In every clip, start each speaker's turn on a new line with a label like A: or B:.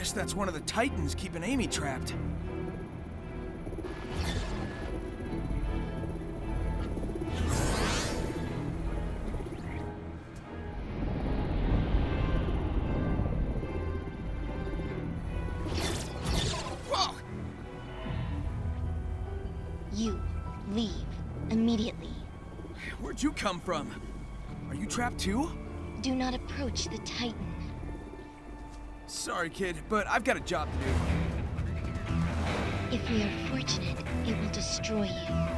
A: Guess that's one of the Titans keeping Amy trapped. Whoa!
B: You leave immediately.
A: Where'd you come from? Are you trapped too?
B: Do not approach the Titan.
A: Sorry, kid, but I've got a job to do.
B: If we are fortunate, it will destroy you.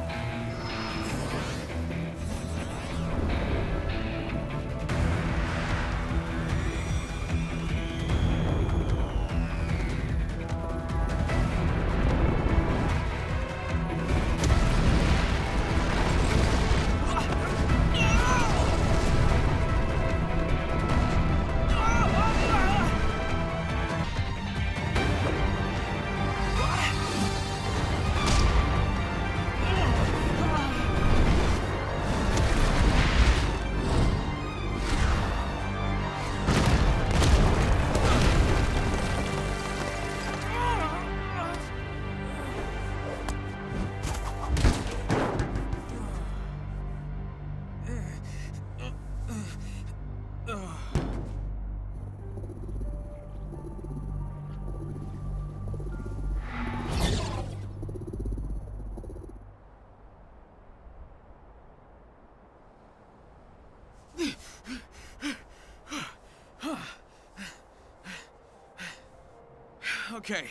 A: Okay,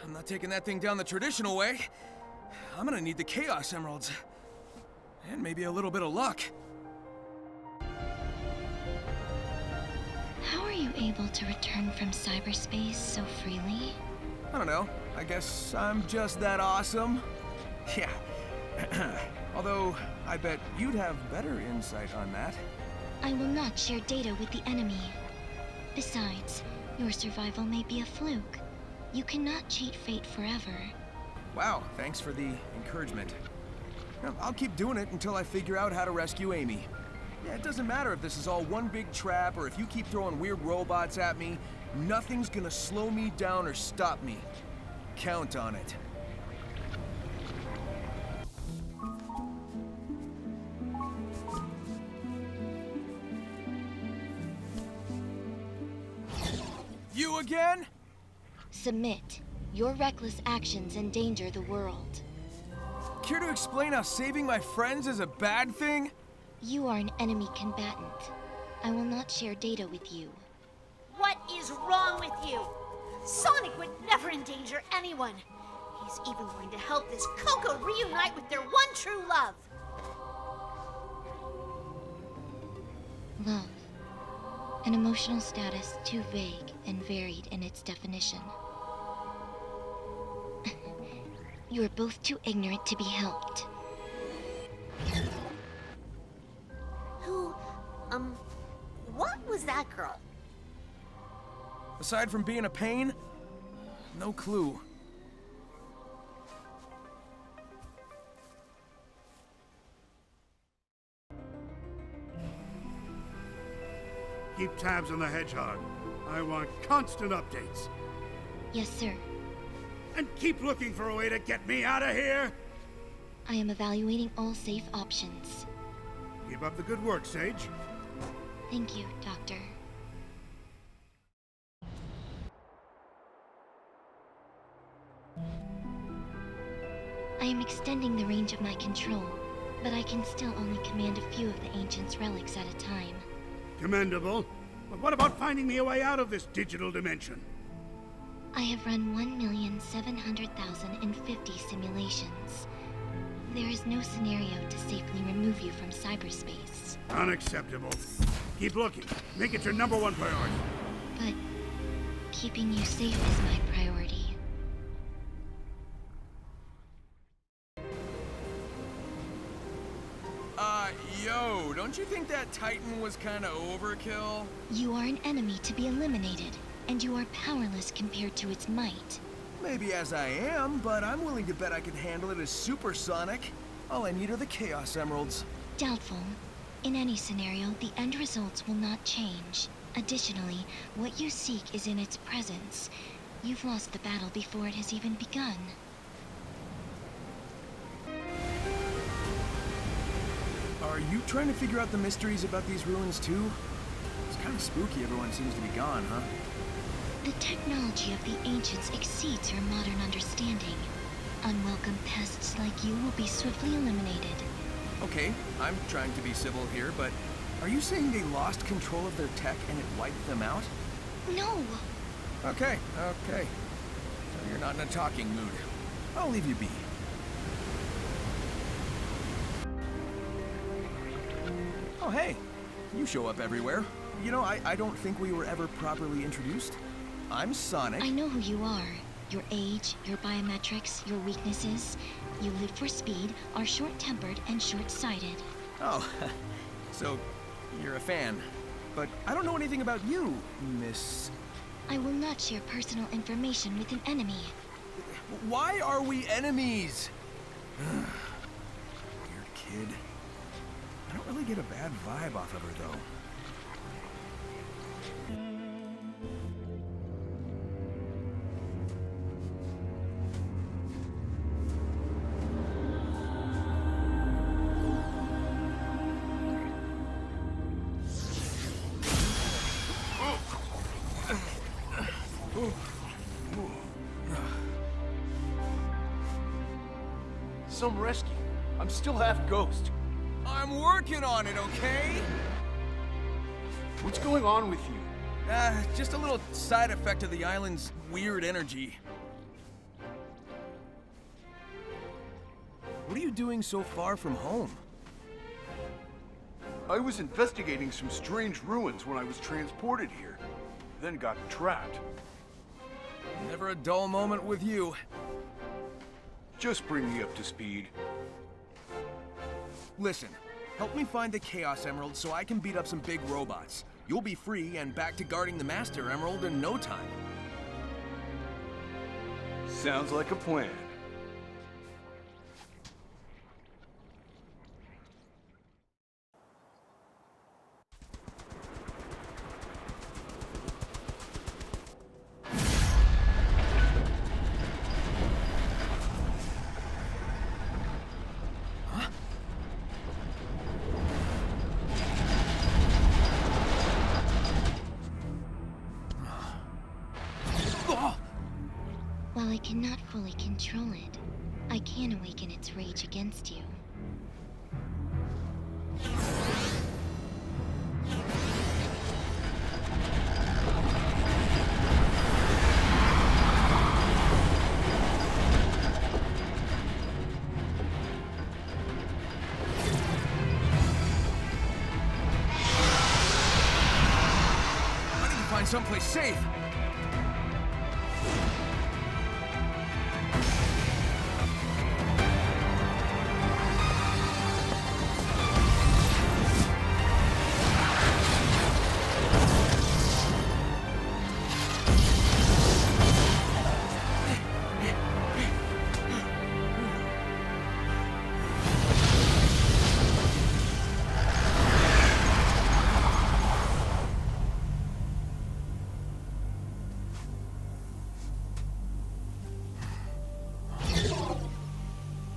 A: I'm not taking that thing down the traditional way. I'm gonna need the Chaos Emeralds. And maybe a little bit of luck.
B: How are you able to return from cyberspace so freely?
A: I don't know. I guess I'm just that awesome. Yeah. Although, I bet you'd have better insight on that.
B: I will not share data with the enemy. Besides, your survival may be a fluke. You cannot cheat fate forever.
A: Wow, thanks for the encouragement. Well, I'll keep doing it until I figure out how to rescue Amy. Yeah, it doesn't matter if this is all one big trap or if you keep throwing weird robots at me. Nothing's gonna slow me down or stop me. Count on it. You again?
B: Submit. Your reckless actions endanger the world.
A: Care to explain how saving my friends is a bad thing?
B: You are an enemy combatant. I will not share data with you.
C: What is wrong with you? Sonic would never endanger anyone. He's even going to help this Koco reunite with their one true love.
B: Love. An emotional status too vague and varied in its definition. You are both too ignorant to be helped.
C: What was that girl?
A: Aside from being a pain, no clue.
D: Keep tabs on the Hedgehog. I want constant updates.
B: Yes, sir.
D: And keep looking for a way to get me out of here!
B: I am evaluating all safe options.
D: Keep up the good work, Sage.
B: Thank you, Doctor. I am extending the range of my control, but I can still only command a few of the Ancient's relics at a time.
D: Commendable. But what about finding me a way out of this digital dimension?
B: I have run 1,700,050 simulations. There is no scenario to safely remove you from cyberspace.
D: Unacceptable. Keep looking. Make it your #1 priority.
B: But keeping you safe is my priority.
A: Yo, don't you think that Titan was kinda overkill?
B: You are an enemy to be eliminated, and you are powerless compared to its might.
A: Maybe as I am, but I'm willing to bet I could handle it as supersonic. All I need are the Chaos Emeralds.
B: Doubtful. In any scenario, the end results will not change. Additionally, what you seek is in its presence. You've lost the battle before it has even begun.
A: Are you trying to figure out the mysteries about these ruins too? It's kind of spooky everyone seems to be gone, huh?
B: The technology of the ancients exceeds your modern understanding. Unwelcome pests like you will be swiftly eliminated.
A: Okay, I'm trying to be civil here, but are you saying they lost control of their tech and it wiped them out?
B: No!
A: Okay. So you're not in a talking mood. I'll leave you be. Oh, hey. You show up everywhere. You know, I don't think we were ever properly introduced. I'm Sonic.
B: I know who you are. Your age, your biometrics, your weaknesses. You live for speed, are short-tempered, and short-sighted.
A: Oh, so you're a fan. But I don't know anything about you, Miss...
B: I will not share personal information with an enemy.
A: Why are we enemies? Weird kid. I don't really get a bad vibe off of her, though.
E: Some rescue. I'm still half ghost.
A: I'm working on it, okay?
E: What's going on with you?
A: Just a little side effect of the island's weird energy. What are you doing so far from home?
E: I was investigating some strange ruins when I was transported here, then got trapped.
A: Never a dull moment with you.
E: Just bring me up to speed.
A: Listen, help me find the Chaos Emerald so I can beat up some big robots. You'll be free and back to guarding the Master Emerald in no time.
E: Sounds like a plan.
B: While I cannot fully control it, I can awaken its rage against you.
A: I need to find someplace safe.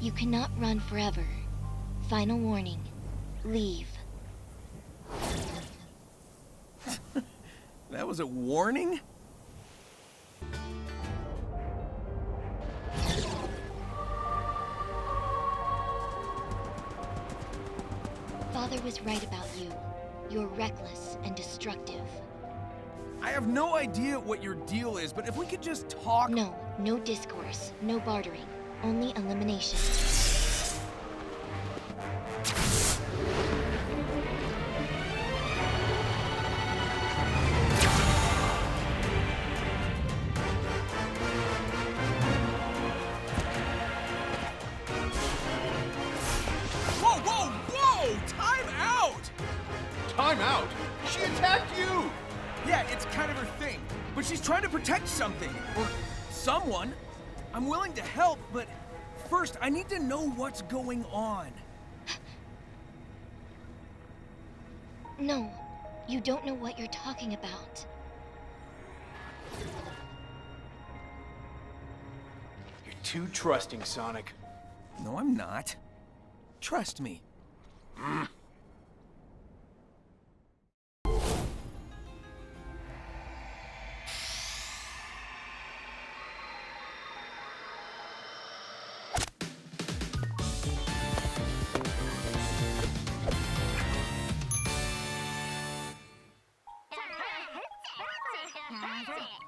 B: You cannot run forever. Final warning. Leave.
A: That was a warning?
B: Father was right about you. You're reckless and destructive.
A: I have no idea what your deal is, but if we could just talk...
B: No discourse, no bartering, only elimination.
A: Whoa! Time out!
E: Time out? She attacked you!
A: Yeah, it's kind of her thing, but she's trying to protect something, or someone. I'm willing to help, but first I need to know what's going on.
B: No, You don't know what you're talking about.
F: You're too trusting, Sonic.
A: No, I'm not. Trust me.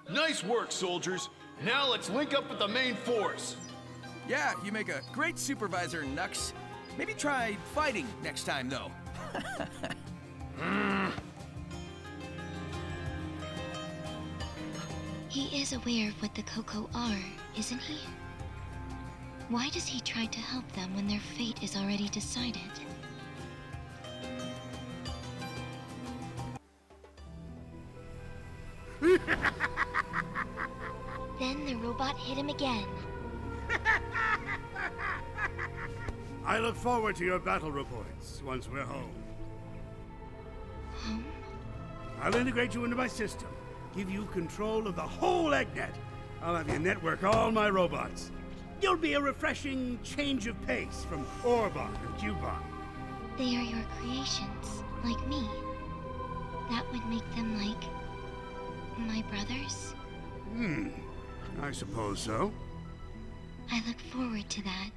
G: Nice work, soldiers. Now let's link up with the main force.
A: Yeah, you make a great supervisor, Nux. Maybe try fighting next time, though.
B: He is aware of what the Koco are, isn't he? Why does he try to help them when their fate is already decided? Then the robot hit him again.
D: I look forward to your battle reports once we're home.
B: Home?
D: I'll integrate you into my system, give you control of the whole Eggnet. I'll have you network all my robots. You'll be a refreshing change of pace from Orbot and Cubot.
B: They are your creations, like me. That would make them like my brothers?
D: I suppose so.
B: I look forward to that.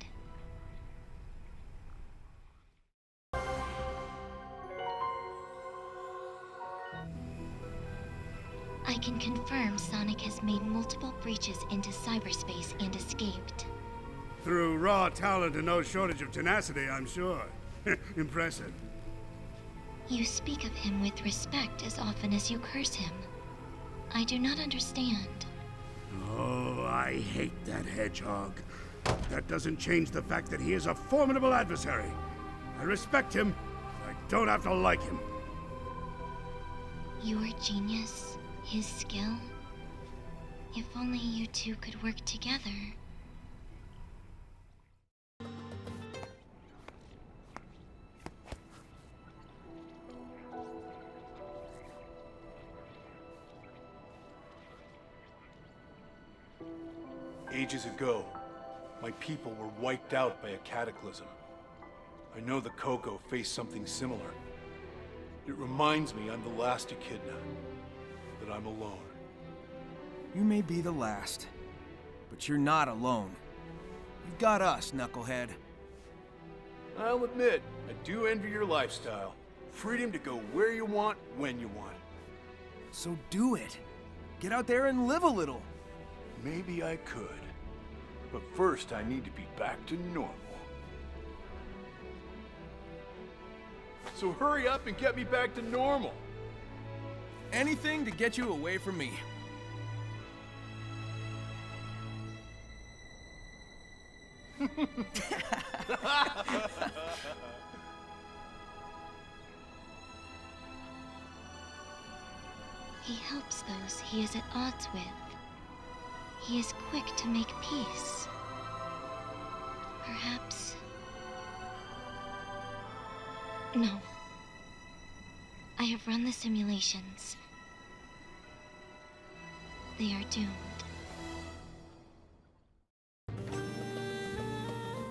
B: I can confirm Sonic has made multiple breaches into cyberspace and escaped.
D: Through raw talent and no shortage of tenacity, I'm sure. Impressive.
B: You speak of him with respect as often as you curse him. I do not understand.
D: Oh, I hate that Hedgehog. That doesn't change the fact that he is a formidable adversary. I respect him. I don't have to like him.
B: Your genius, his skill. If only you two could work together.
E: Ages ago, my people were wiped out by a cataclysm. I know the Koco faced something similar. It reminds me I'm the last Echidna, that I'm alone.
A: You may be the last, but you're not alone. You've got us, Knucklehead.
E: I'll admit, I do envy your lifestyle. Freedom to go where you want, when you want.
A: So do it. Get out there and live a little.
E: Maybe I could. But first, I need to be back to normal. So hurry up and get me back to normal.
A: Anything to get you away from me.
B: He helps those he is at odds with. He is quick to make peace. Perhaps... No. I have run the simulations. They are doomed.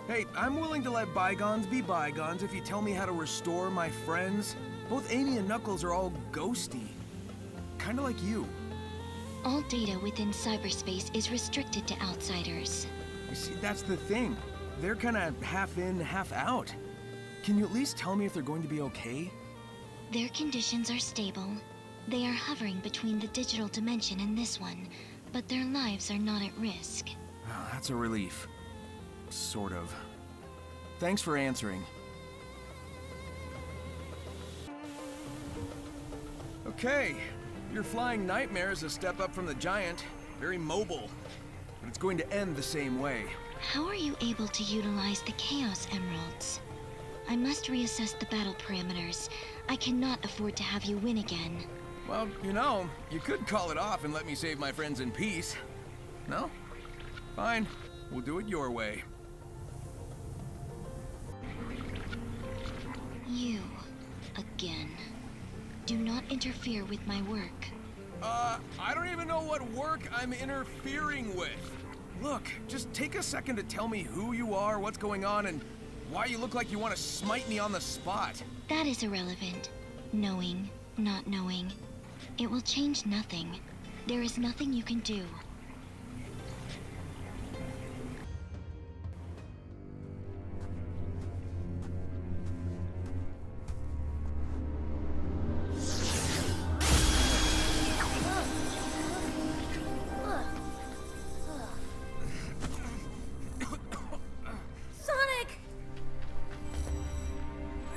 A: Hey, I'm willing to let bygones be bygones if you tell me how to restore my friends. Both Amy and Knuckles are all ghosty. Kinda like you.
B: All data within cyberspace is restricted to outsiders.
A: You see, that's the thing. They're kinda half in, half out. Can you at least tell me if they're going to be okay?
B: Their conditions are stable. They are hovering between the digital dimension and this one, but their lives are not at risk.
A: Oh, that's a relief. Sort of. Thanks for answering. Okay. Your flying nightmare is a step up from the giant. Very mobile. But it's going to end the same way.
B: How are you able to utilize the Chaos Emeralds? I must reassess the battle parameters. I cannot afford to have you win again.
A: Well, you know, you could call it off and let me save my friends in peace. No? Fine. We'll do it your way.
B: You, again. Do not interfere with my work.
A: I don't even know what work I'm interfering with. Look, just take a second to tell me who you are, what's going on, and why you look like you want to smite me on the spot.
B: That is irrelevant. Knowing, not knowing. It will change nothing. There is nothing you can do.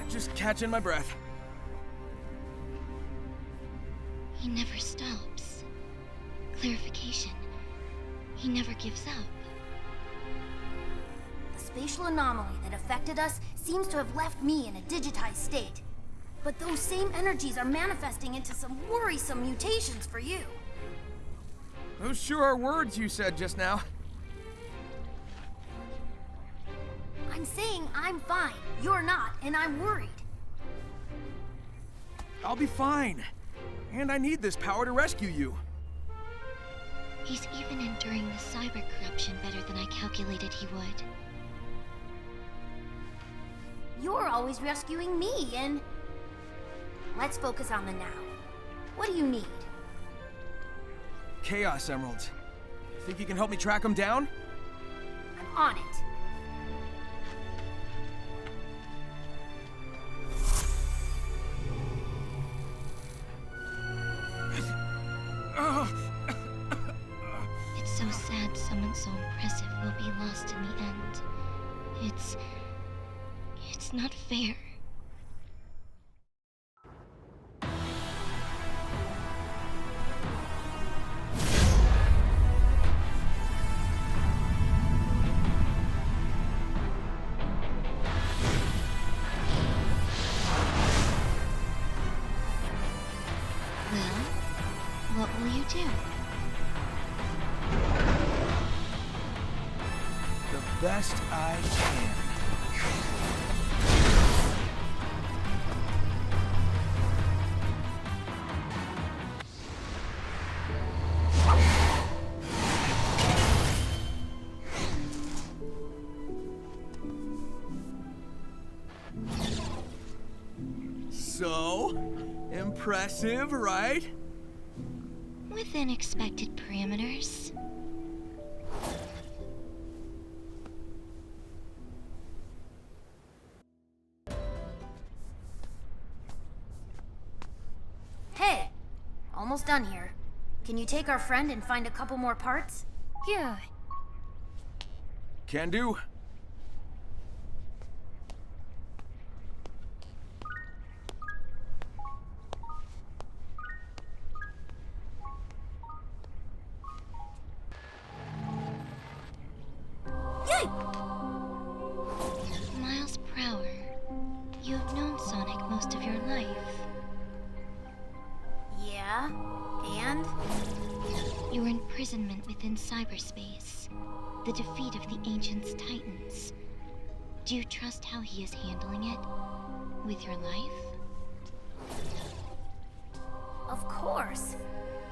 A: Just catching my breath.
B: He never stops. Clarification. He never gives up.
H: The spatial anomaly that affected us seems to have left me in a digitized state. But those same energies are manifesting into some worrisome mutations for you.
A: Those sure are words you said just now.
H: I'm saying I'm fine. You're not, and I'm worried.
A: I'll be fine. And I need this power to rescue you.
B: He's even enduring the cyber corruption better than I calculated he would.
H: You're always rescuing me, and... Let's focus on the now. What do you need?
A: Chaos Emeralds. Think you can help me track them down?
H: I'm on it.
B: It's so sad someone so impressive will be lost in the end. It's not fair. Well, what will you do?
A: The best I can. So, impressive, right?
B: Within expected parameters.
H: Hey! Almost done here. Can you take our friend and find a couple more parts?
B: Yeah.
A: Can do.
H: Yay!
B: Miles per hour. You have known Sonic most of your life.
H: Yeah? And?
B: Your imprisonment within cyberspace. The defeat of the Ancients' Titans. Do you trust how he is handling it? With your life?
H: Of course.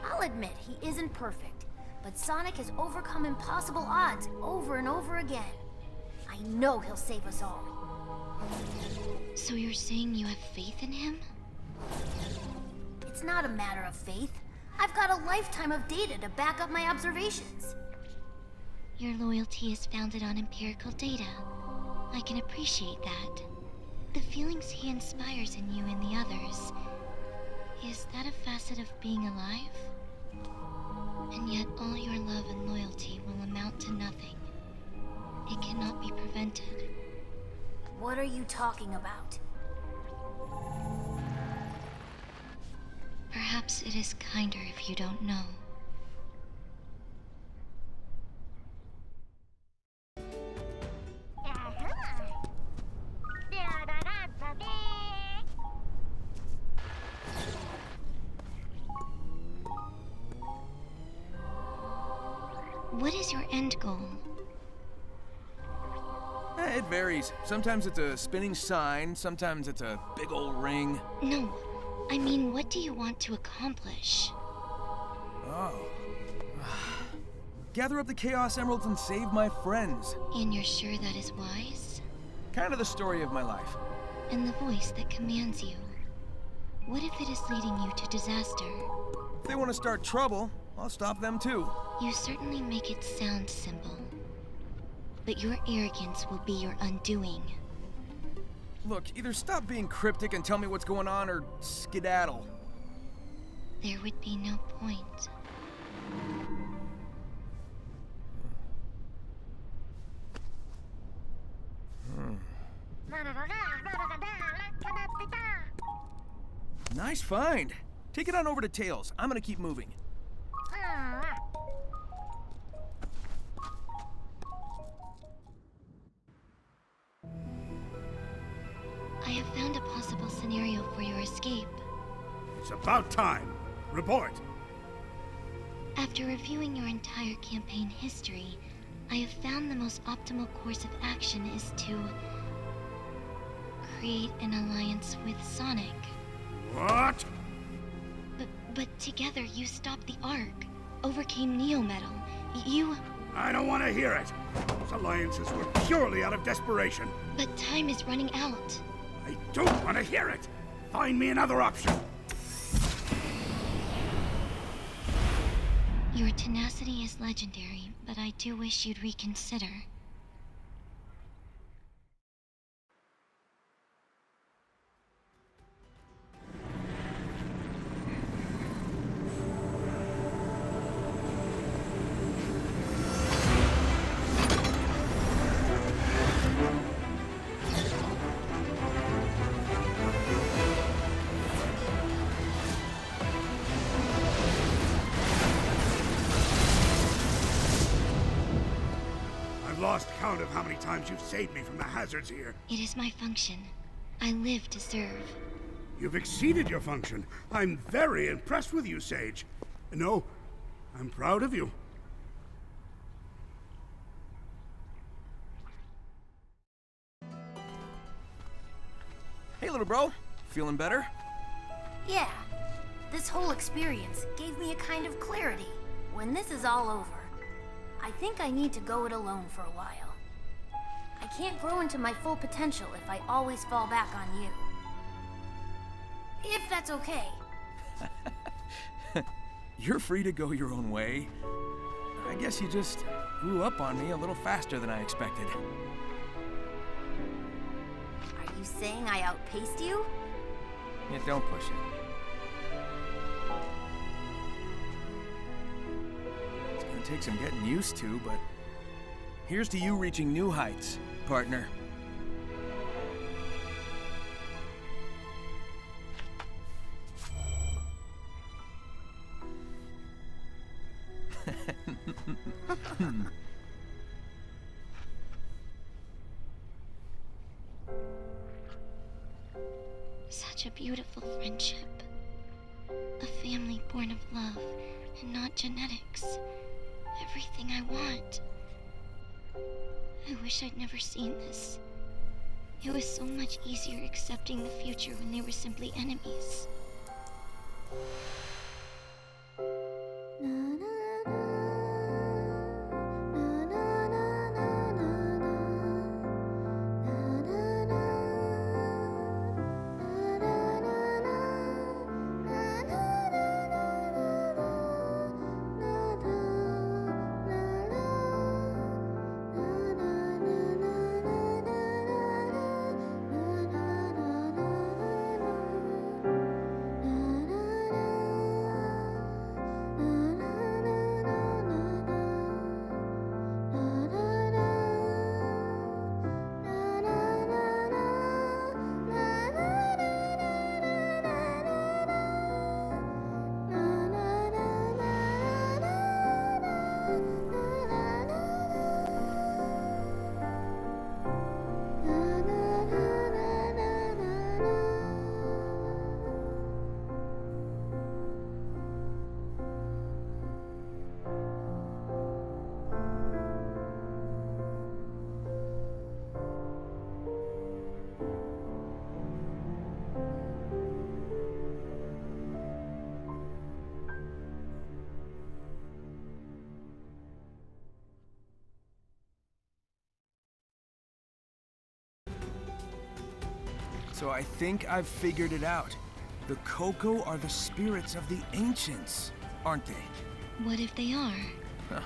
H: I'll admit he isn't perfect, but Sonic has overcome impossible odds over and over again. I know he'll save us all.
B: So you're saying you have faith in him?
H: It's not a matter of faith. I've got a lifetime of data to back up my observations.
B: Your loyalty is founded on empirical data. I can appreciate that. The feelings he inspires in you and the others, is that a facet of being alive? And yet all your love and loyalty will amount to nothing. It cannot be prevented.
H: What are you talking about?
B: Perhaps it is kinder if you don't know. What is your end goal?
A: It varies. Sometimes it's a spinning sign, sometimes it's a big old ring.
B: No, I mean, what do you want to accomplish?
A: Oh. Gather up the Chaos Emeralds and save my friends.
B: And you're sure that is wise?
A: Kind of the story of my life.
B: And the voice that commands you. What if it is leading you to disaster?
A: If they want to start trouble, I'll stop them too.
B: You certainly make it sound simple. But your arrogance will be your undoing.
A: Look, either stop being cryptic and tell me what's going on, or skedaddle.
B: There would be no point.
A: Nice find. Take it on over to Tails. I'm gonna keep moving.
B: I have found a possible scenario for your escape.
D: It's about time. Report.
B: After reviewing your entire campaign history, I have found the most optimal course of action is to create an alliance with Sonic.
D: What?
B: But together you stopped the Ark, overcame Neo Metal. You...
D: I don't want to hear it. Those alliances were purely out of desperation.
B: But time is running out.
D: I don't want to hear it. Find me another option.
B: Your tenacity is legendary, but I do wish you'd reconsider.
D: Lost count of how many times you've saved me from the hazards here.
B: It is my function. I live to serve.
D: You've exceeded your function. I'm very impressed with you, Sage. No, I'm proud of you.
A: Hey, little bro. Feeling better?
H: Yeah. This whole experience gave me a kind of clarity. When this is all over, I think I need to go it alone for a while. I can't grow into my full potential if I always fall back on you. If that's okay.
A: You're free to go your own way. I guess you just grew up on me a little faster than I expected.
H: Are you saying I outpaced you?
A: Yeah, don't push it. It's gonna take some getting used to, but here's to you reaching new heights, partner.
B: Such a beautiful friendship. A family born of love and not genetics. Everything I want. I wish I'd never seen this. It was so much easier accepting the future when they were simply enemies.
A: So I think I've figured it out. The Koco are the spirits of the ancients, aren't they?
B: What if they are?
A: Huh.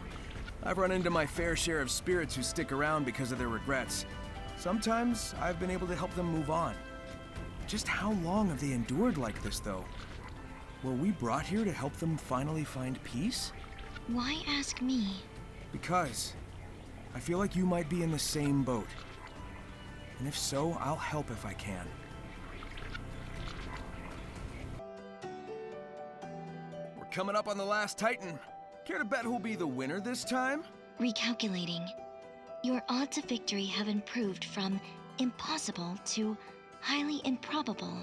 A: I've run into my fair share of spirits who stick around because of their regrets. Sometimes I've been able to help them move on. Just how long have they endured like this, though? Were we brought here to help them finally find peace?
B: Why ask me?
A: Because I feel like you might be in the same boat. And if so, I'll help if I can. We're coming up on the last Titan. Care to bet who'll be the winner this time?
B: Recalculating. Your odds of victory have improved from impossible to highly improbable.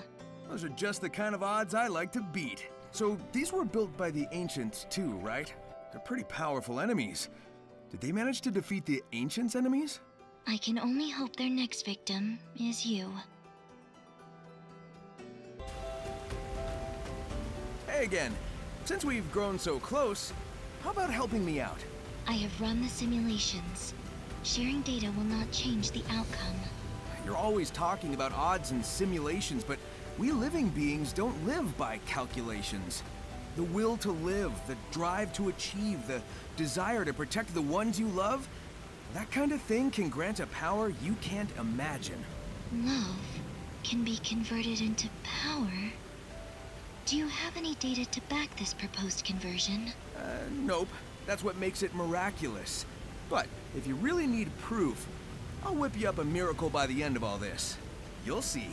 A: Those are just the kind of odds I like to beat. So these were built by the ancients too, right? They're pretty powerful enemies. Did they manage to defeat the ancients' enemies?
B: I can only hope their next victim is you.
A: Hey again. Since we've grown so close, how about helping me out?
B: I have run the simulations. Sharing data will not change the outcome.
A: You're always talking about odds and simulations, but we living beings don't live by calculations. The will to live, the drive to achieve, the desire to protect the ones you love, that kind of thing can grant a power you can't imagine.
B: Love can be converted into power. Do you have any data to back this proposed conversion?
A: Nope. That's what makes it miraculous. But if you really need proof, I'll whip you up a miracle by the end of all this. You'll see.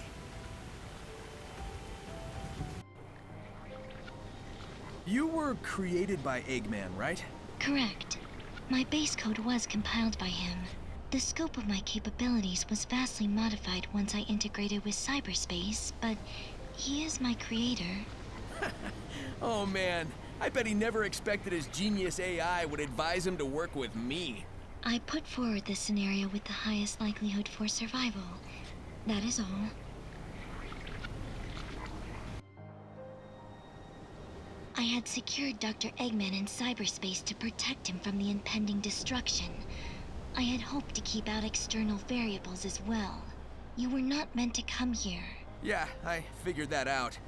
A: You were created by Eggman, right?
B: Correct. My base code was compiled by him. The scope of my capabilities was vastly modified once I integrated with cyberspace, but he is my creator.
A: Oh man, I bet he never expected his genius AI would advise him to work with me.
B: I put forward this scenario with the highest likelihood for survival. That is all. I had secured Dr. Eggman in cyberspace to protect him from the impending destruction. I had hoped to keep out external variables as well. You were not meant to come here.
A: Yeah, I figured that out.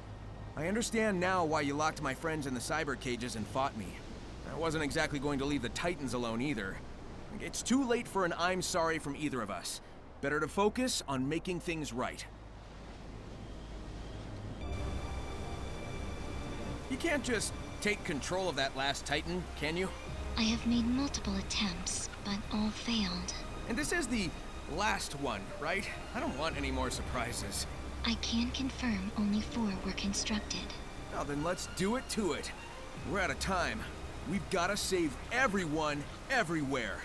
A: I understand now why you locked my friends in the cyber cages and fought me. I wasn't exactly going to leave the Titans alone either. It's too late for an I'm sorry from either of us. Better to focus on making things right. You can't just take control of that last Titan, can you?
B: I have made multiple attempts, but all failed.
A: And this is the last one, right? I don't want any more surprises.
B: I can confirm only 4 were constructed.
A: Well, then let's do it to it. We're out of time. We've got to save everyone, everywhere.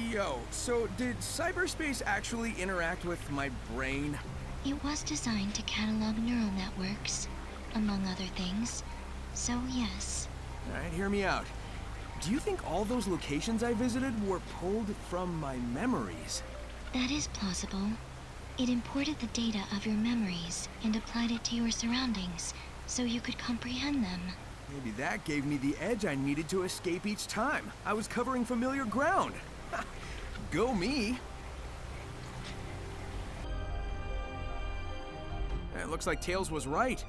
A: Yo, so did cyberspace actually interact with my brain?
B: It was designed to catalog neural networks, among other things. So yes.
A: All right, hear me out. Do you think all those locations I visited were pulled from my memories?
B: That is plausible. It imported the data of your memories and applied it to your surroundings, so you could comprehend them.
A: Maybe that gave me the edge I needed to escape each time. I was covering familiar ground. Go me! It looks like Tails was right.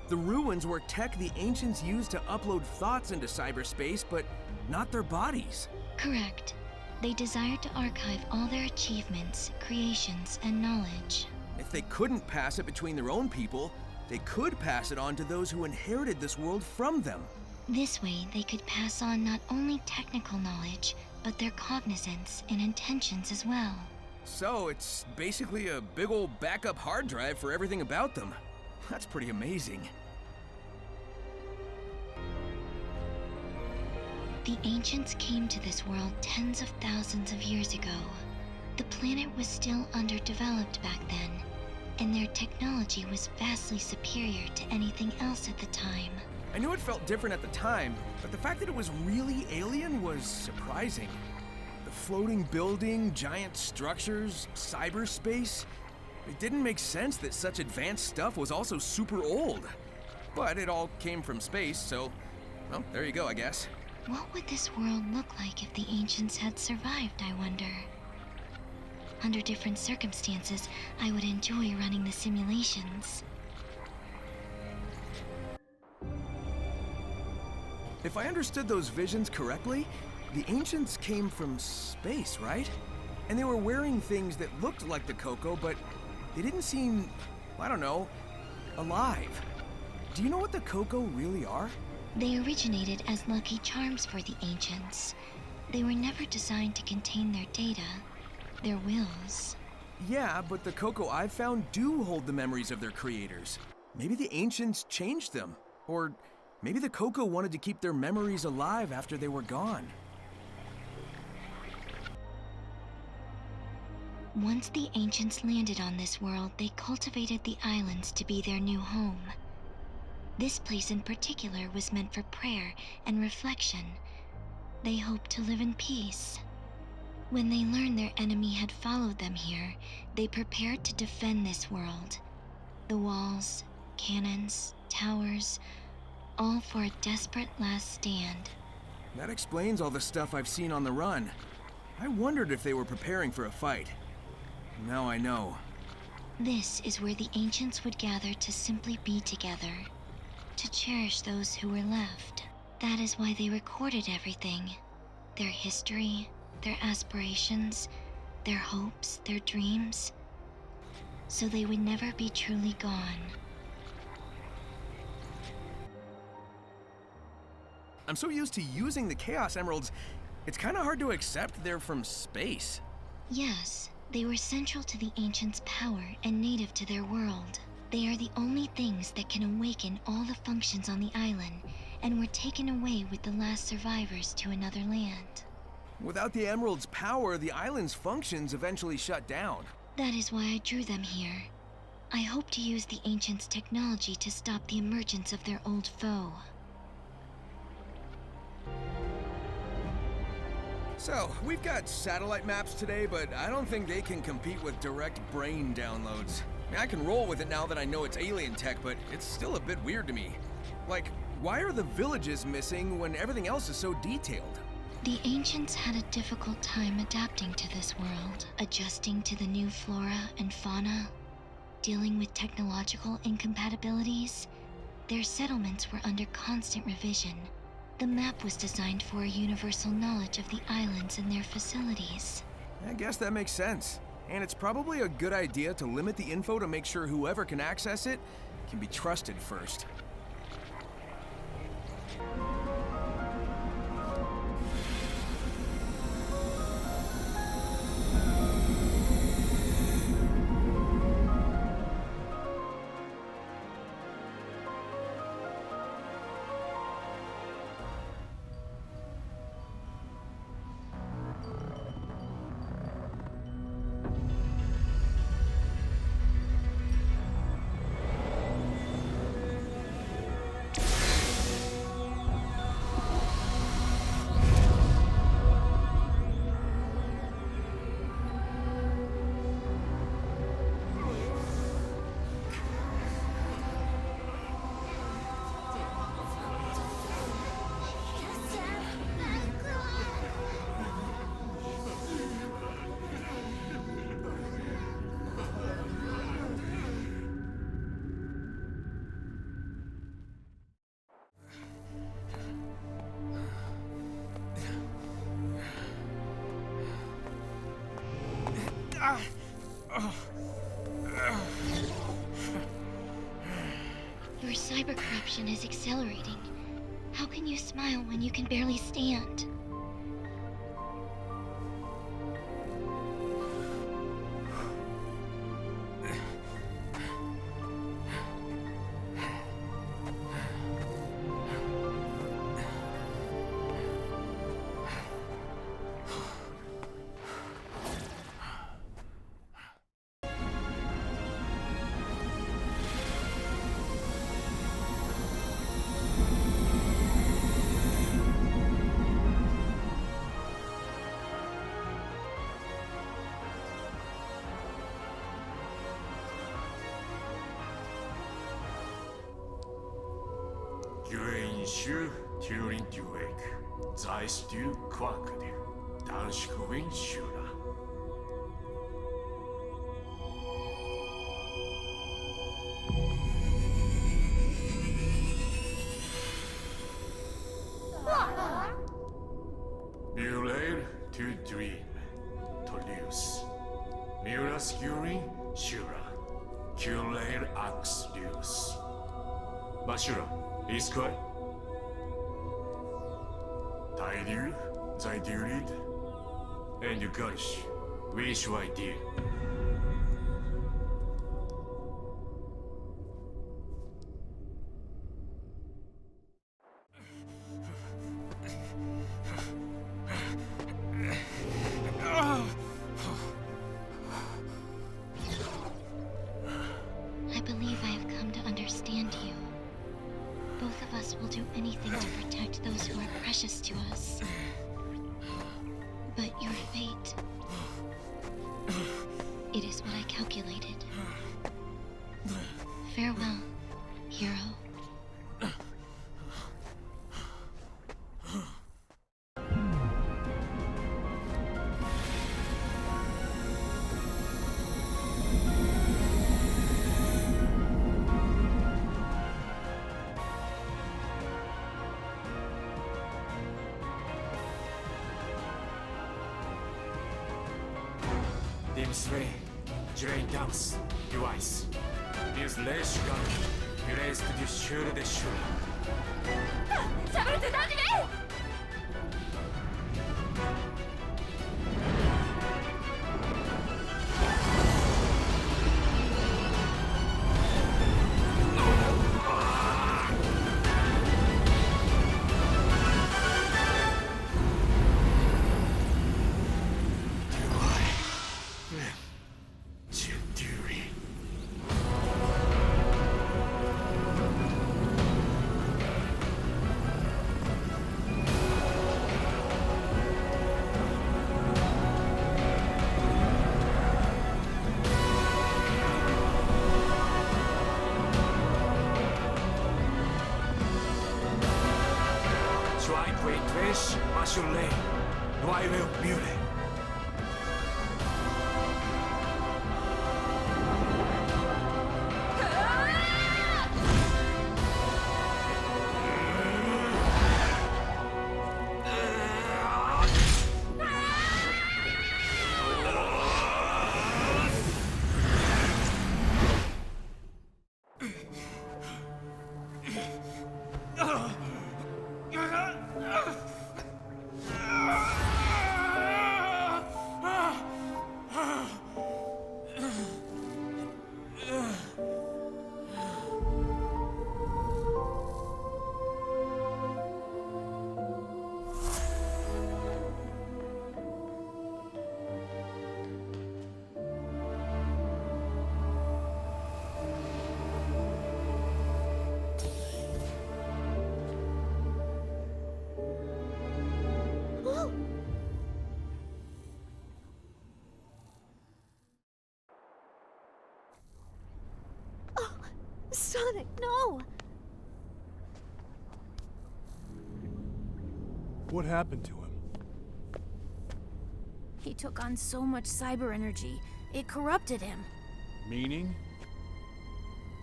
A: The ruins were tech the ancients used to upload thoughts into cyberspace, but not their bodies.
B: Correct. They desired to archive all their achievements, creations, and knowledge.
A: If they couldn't pass it between their own people, they could pass it on to those who inherited this world from them.
B: This way, they could pass on not only technical knowledge, but their cognizance and intentions as well.
A: So it's basically a big old backup hard drive for everything about them. That's pretty amazing.
B: The ancients came to this world tens of thousands of years ago. The planet was still underdeveloped back then, and their technology was vastly superior to anything else at the time.
A: I knew it felt different at the time, but the fact that it was really alien was surprising. The floating building, giant structures, cyberspace. It didn't make sense that such advanced stuff was also super old. But it all came from space, so, well, there you go, I guess.
B: What would this world look like if the ancients had survived, I wonder? Under different circumstances, I would enjoy running the simulations.
A: If I understood those visions correctly, the ancients came from space, right? And they were wearing things that looked like the Koco, but they didn't seem, I don't know, alive. Do you know what the Koco really are?
B: They originated as lucky charms for the ancients. They were never designed to contain their data, their wills.
A: Yeah, but the Koco I've found do hold the memories of their creators. Maybe the ancients changed them, or maybe the Koco wanted to keep their memories alive after they were gone.
B: Once the ancients landed on this world, they cultivated the islands to be their new home. This place in particular was meant for prayer and reflection. They hoped to live in peace. When they learned their enemy had followed them here, they prepared to defend this world. The walls, cannons, towers, all for a desperate last stand.
A: That explains all the stuff I've seen on the run. I wondered if they were preparing for a fight. Now I know.
B: This is where the ancients would gather to simply be together, to cherish those who were left. That is why they recorded everything. Their history, their aspirations, their hopes, their dreams, so they would never be truly gone.
A: I'm so used to using the Chaos Emeralds, it's kind of hard to accept they're from space.
B: Yes, they were central to the ancients' power and native to their world. They are the only things that can awaken all the functions on the island, and were taken away with the last survivors to another land.
A: Without the Emerald's power, the island's functions eventually shut down.
B: That is why I drew them here. I hope to use the ancients' technology to stop the emergence of their old foe.
A: So, we've got satellite maps today, but I don't think they can compete with direct brain downloads. I can roll with it now that I know it's alien tech, but it's still a bit weird to me. Like, why are the villages missing when everything else is so detailed?
B: The ancients had a difficult time adapting to this world, adjusting to the new flora and fauna, dealing with technological incompatibilities. Their settlements were under constant revision. The map was designed for a universal knowledge of the islands and their facilities.
A: I guess that makes sense. And it's probably a good idea to limit the info to make sure whoever can access it can be trusted first.
B: Your cyber corruption is accelerating. How can you smile when you can barely stand?
I: Şu Turing Duek, Zeist du Quackdir, Danschkowin Shura. To dream, to lose. Metascore, Shura. Curler ax lose. Mashura, escalate. Taidu, Zaidurid. And you Garish, wish I did.
B: I believe I have come to understand you. Both of us will do anything to protect those who are precious to us. But your fate... it is what I calculated. Farewell, hero.
I: Dimsway, Drain Dance, Device. This lash gun, erased the shoulder the shoulder. Masulay, Nueve Mule.
C: Sonic, no!
E: What happened to him?
H: He took on so much cyber energy, it corrupted him.
E: Meaning?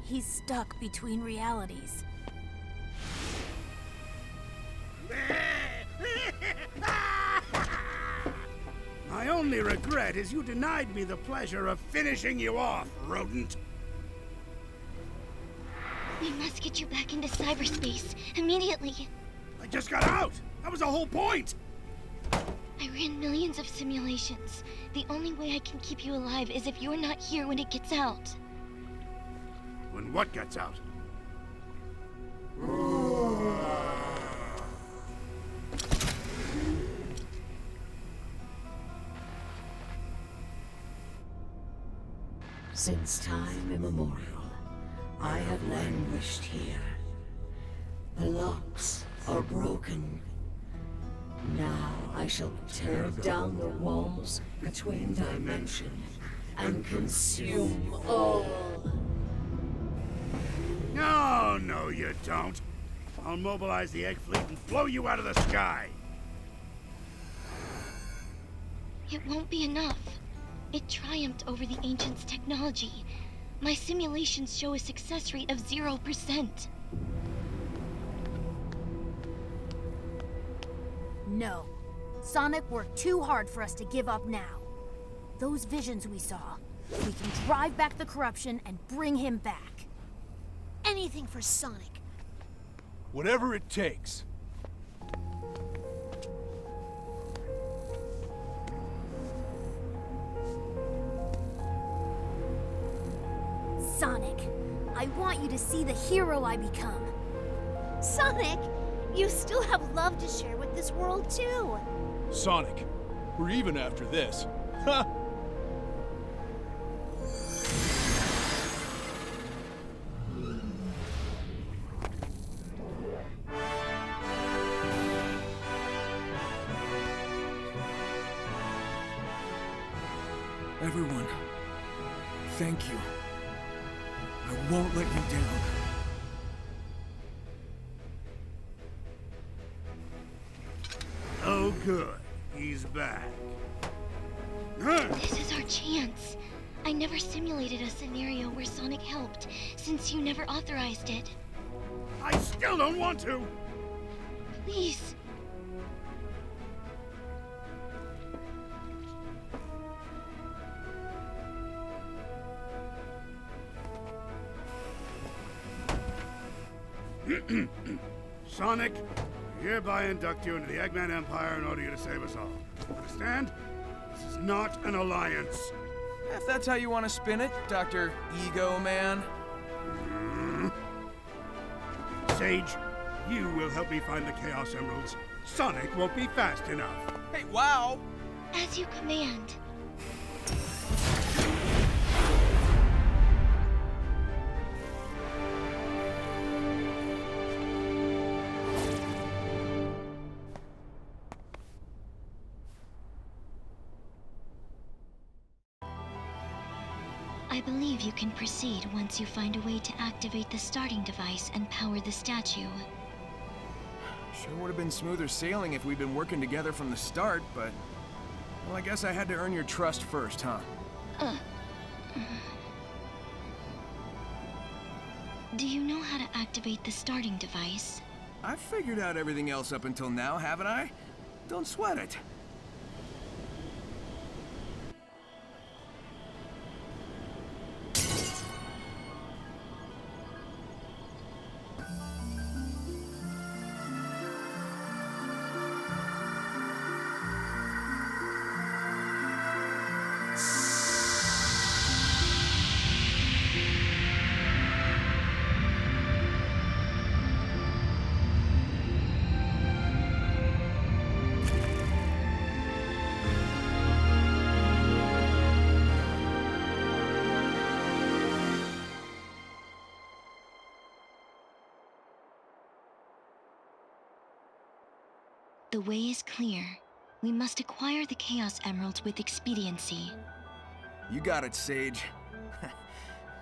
H: He's stuck between realities.
D: My only regret is you denied me the pleasure of finishing you off, rodent.
B: We must get you back into cyberspace immediately.
D: I just got out! That was the whole point!
B: I ran millions of simulations. The only way I can keep you alive is if you're not here when it gets out.
D: When what gets out?
J: Since time immemorial, I have languished here. The locks are broken. Now I shall tear down the walls between dimensions and consume all.
D: No, you don't. I'll mobilize the egg fleet and blow you out of the sky.
B: It won't be enough. It triumphed over the Ancients' technology. My simulations show a success rate of 0%.
H: No. Sonic worked too hard for us to give up now. Those visions we saw, we can drive back the corruption and bring him back.
C: Anything for Sonic.
E: Whatever it takes.
H: Sonic, I want you to see the hero I become.
C: Sonic, you still have love to share with this world too.
E: Sonic, we're even after this. Ha!
A: Everyone, thank you. I won't let you down.
D: Oh, good. He's back.
B: This is our chance. I never simulated a scenario where Sonic helped, since you never authorized it.
D: I still don't want to!
B: Please.
D: Sonic, I hereby induct you into the Eggman Empire and order you to save us all. Understand? This is not an alliance.
A: If that's how you want to spin it, Dr. Ego Man.
D: Sage, you will help me find the Chaos Emeralds. Sonic won't be fast enough.
A: Hey, wow!
B: As you command. I believe you can proceed once you find a way to activate the starting device and power the statue.
A: Sure would have been smoother sailing if we'd been working together from the start, but... well, I guess I had to earn your trust first, huh?
B: Do you know how to activate the starting device?
A: I've figured out everything else up until now, haven't I? Don't sweat it.
B: The way is clear. We must acquire the Chaos Emeralds with expediency.
A: You got it, Sage.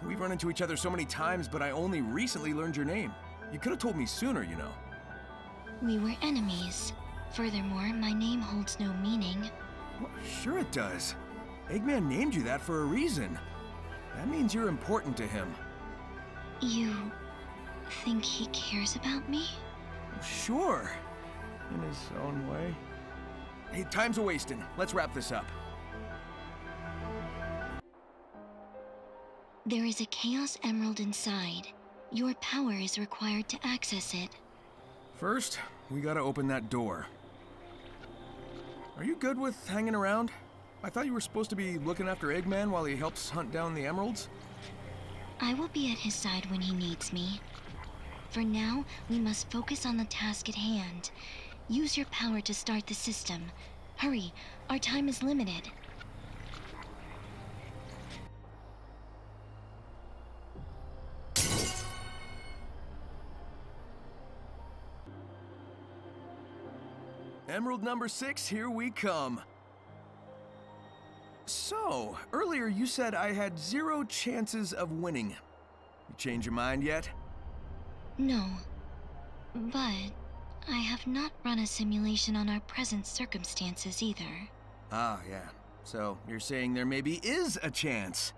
A: We've run into each other so many times, but I only recently learned your name. You could have told me sooner, you know.
B: We were enemies. Furthermore, my name holds no meaning.
A: Well, sure it does. Eggman named you that for a reason. That means you're important to him.
B: You think he cares about me?
A: Sure. In his own way. Hey, time's a-wasting. Let's wrap this up.
B: There is a Chaos Emerald inside. Your power is required to access it.
A: First, we gotta open that door. Are you good with hanging around? I thought you were supposed to be looking after Eggman while he helps hunt down the emeralds.
B: I will be at his side when he needs me. For now, we must focus on the task at hand. Use your power to start the system. Hurry, our time is limited.
A: Emerald number 6, here we come. So, earlier you said I had 0 chances of winning. You change your mind yet?
B: No, but I have not run a simulation on our present circumstances either.
A: Ah, yeah. So, you're saying there maybe is a chance?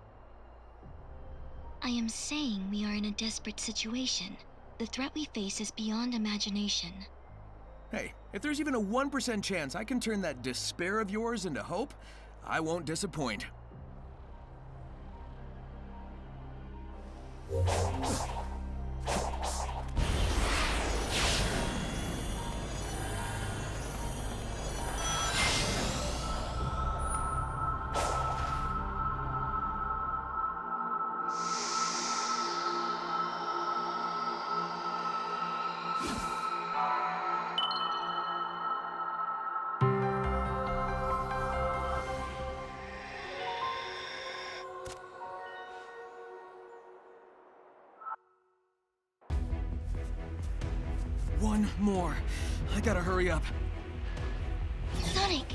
B: I am saying we are in a desperate situation. The threat we face is beyond imagination.
A: Hey, if there's even a 1% chance I can turn that despair of yours into hope, I won't disappoint. One more. I gotta hurry up.
B: Sonic!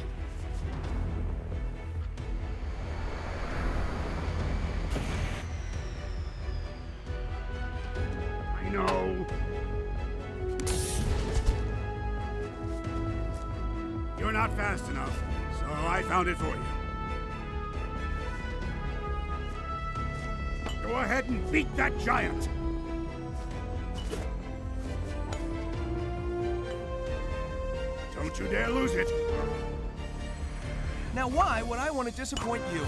D: I know. You're not fast enough, so I found it for you. Go ahead and beat that giant! Don't you dare lose it!
A: Now why would I want to disappoint you?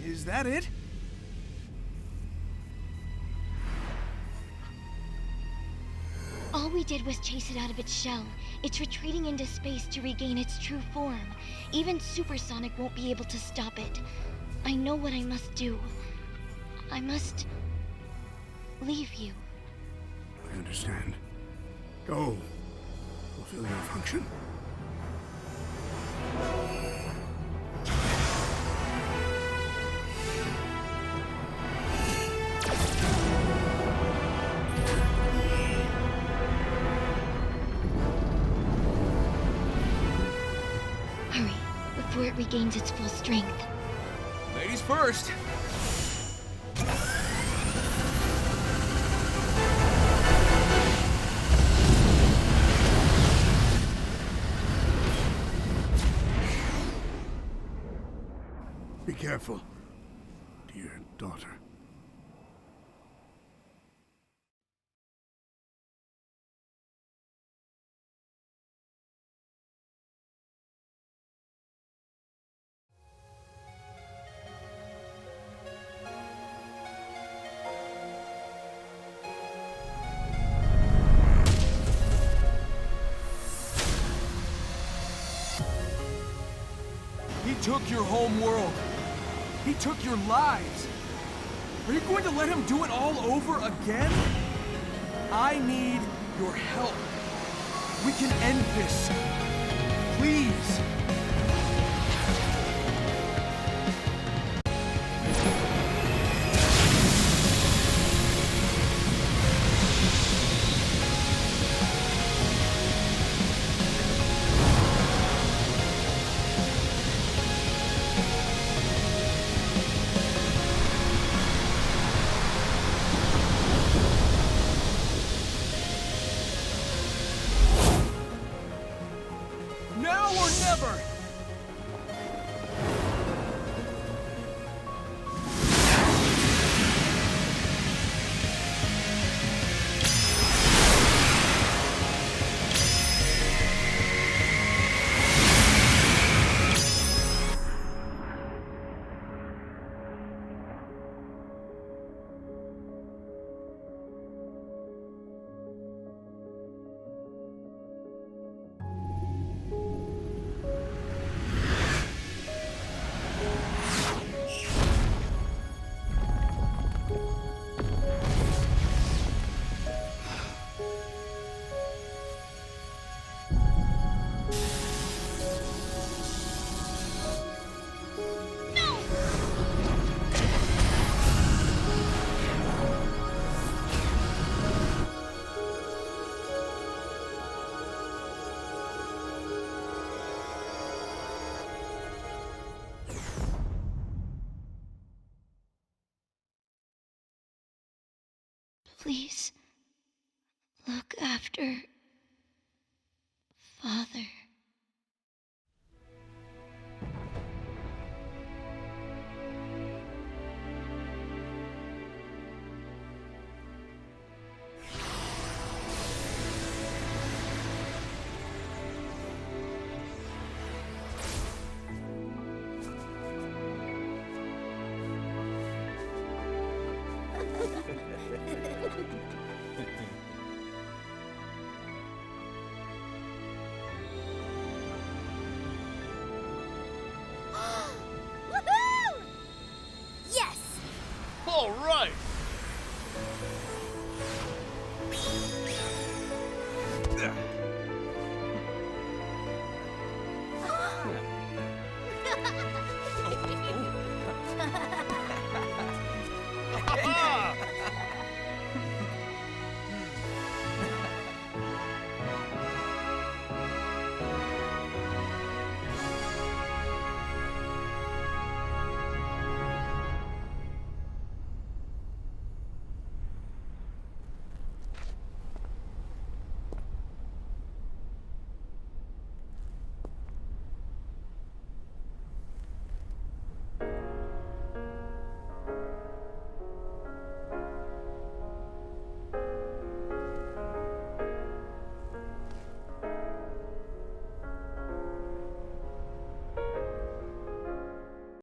A: Is that it?
B: All we did was chase it out of its shell. It's retreating into space to regain its true form. Even Supersonic won't be able to stop it. I know what I must do. I must leave you.
D: I understand. Go. Fulfill your function.
B: Hurry, before it regains its full strength.
A: Ladies first.
D: Be careful, dear daughter.
A: He took your home world. He took your lives. Are you going to let him do it all over again? I need your help. We can end this. Please. forever!